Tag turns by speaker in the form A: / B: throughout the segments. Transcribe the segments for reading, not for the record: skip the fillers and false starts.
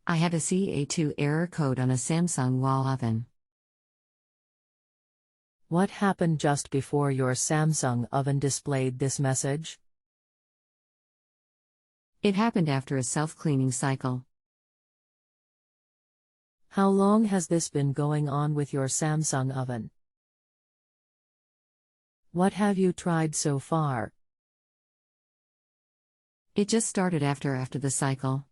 A: I had a c-a2 error code on a Samsung wall oven.
B: What happened just before your Samsung oven displayed this message?
A: It happened after a self-cleaning cycle.
B: How long has this been going on with your Samsung oven? What have you tried so far?
A: It just started after the cycle.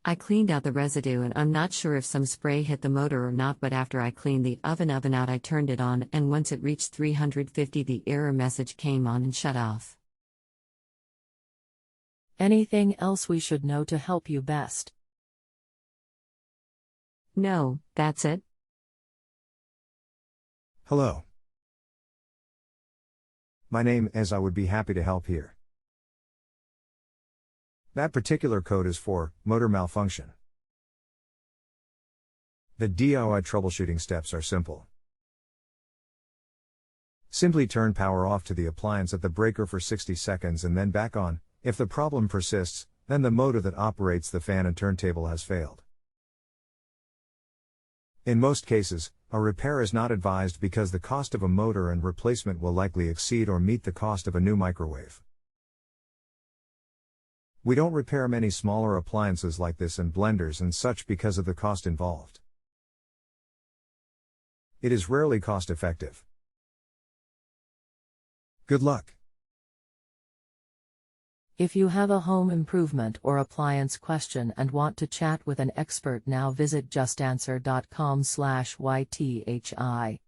A: I cleaned out the residue and I'm not sure if some spray hit the motor or not, but after I cleaned the oven out I turned it on, and once it reached 350 the error message came on and shut off.
B: Anything else we should know to help you best?
A: No, that's it.
C: Hello. My name is I would be happy to help here. That particular code is for motor malfunction. The DIY troubleshooting steps are simple. Simply turn power off to the appliance at the breaker for 60 seconds and then back on. If the problem persists, then the motor that operates the fan and turntable has failed. In most cases, a repair is not advised because the cost of a motor and replacement will likely exceed or meet the cost of a new microwave. We don't repair many smaller appliances like this and blenders and such because of the cost involved. It is rarely cost effective. Good luck.
B: If you have a home improvement or appliance question and want to chat with an expert now, visit justanswer.com/ythi.